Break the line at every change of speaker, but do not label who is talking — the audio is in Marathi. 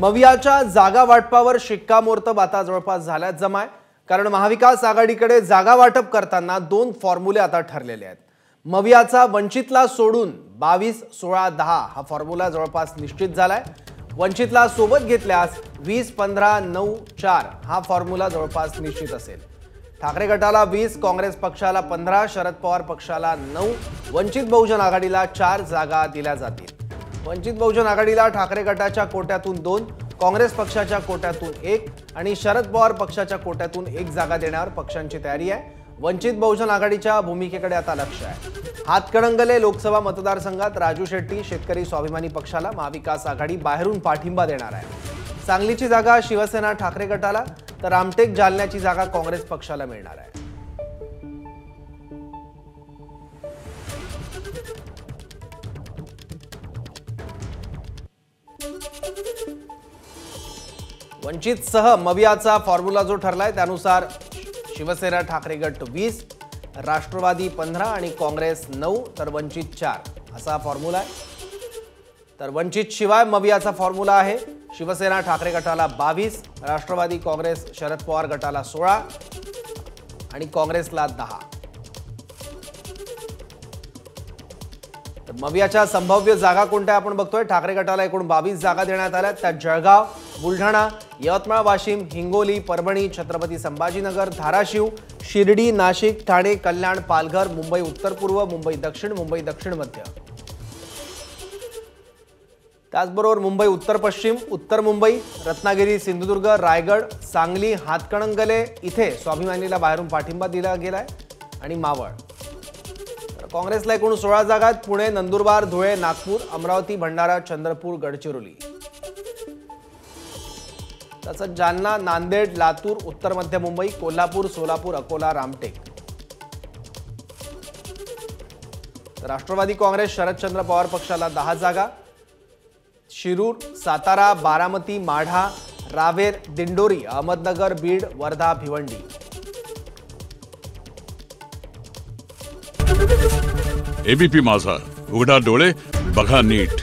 मवियाच्या जागा वाटपावर शिक्कामोर्तब आता जवळपास झाल्यात जमाय। कारण महाविकास आघाडीकडे जागा वाटप करताना दोन फॉर्म्युले आता ठरलेले आहेत। मवियाचा वंचितला सोडून 22-16-10 हा फॉर्म्युला जवळपास निश्चित झालाय। वंचितला सोबत घेतल्यास 20-15-9-4 हा फॉर्म्युला जवळपास निश्चित असेल। ठाकरे गटाला 20, काँग्रेस पक्षाला 15, शरद पवार पक्षाला 9, वंचित बहुजन आघाडीला 4 जागा दिल्या जातील। वंचित बहुजन आघाडीला ठाकरे गटाच्या कोट्यातून 2, काँग्रेस पक्षाच्या कोट्यातून 1 आणि शरद पवार पक्षाच्या कोट्यातून 1 जागा देण्यावर पक्षांची तयारी आहे। वंचित बहुजन आघाडीच्या भूमिकेकडे आता लक्ष आहे। हातकणंगले लोकसभा मतदारसंघात राजू शेट्टी शेतकरी स्वाभिमानी पक्षाला महाविकास आघाडी बाहेरून पाठिंबा देणार आहे। सांगलीची जागा शिवसेना ठाकरे गटाला तर रामटेक जालन्याची जागा काँग्रेस पक्षाला मिळणार आहे। वंचित सह मवियाचा फॉर्म्युला जो ठरलाय त्यानुसार शिवसेना ठाकरे गट 20, राष्ट्रवादी 15 आणि काँग्रेस 9 तर वंचित 4 असा फॉर्म्युला आहे। तर वंचित शिवाय मवियाचा फॉर्म्युला आहे शिवसेना ठाकरे गटाला 22, राष्ट्रवादी काँग्रेस शरद पवार गटाला 16 आणि काँग्रेसला 10। तर मवियाच्या संभाव्य जागा कोणत्या आपण बघतोय। ठाकरे गटाला एकूण 22 जागा देण्यात आल्या। त्यात जळगाव, बुलढाणा, यवतमाळ, वाशिम, हिंगोली, परभणी, छत्रपती संभाजीनगर, धाराशिव, शिर्डी, नाशिक, ठाणे, कल्याण, पालघर, मुंबई उत्तर पूर्व, मुंबई दक्षिण, मुंबई दक्षिण मध्य, त्याचबरोबर मुंबई उत्तर पश्चिम, उत्तर मुंबई, रत्नागिरी, सिंधुदुर्ग, रायगड, सांगली, हातकणंगले इथे स्वाभिमानीला बाहेरून पाठिंबा दिला गेलाय आणि मावळ। काँग्रेसला एकूण 16 जागा आहेत। पुणे, नंदुरबार, धुळे, नागपूर, अमरावती, भंडारा, चंद्रपूर, गडचिरोली, तसंच जालना, नांदेड, लातूर, उत्तर मध्य मुंबई, कोल्हापूर, सोलापूर, अकोला, रामटेक। राष्ट्रवादी काँग्रेस शरदचंद्र पवार पक्षाला 10 जागा। शिरूर, सातारा, बारामती, माढा, रावेर, दिंडोरी, अहमदनगर, बीड, वर्धा, भिवंडी।
एबीपी माझा, उघडा डोळे बघा नीट।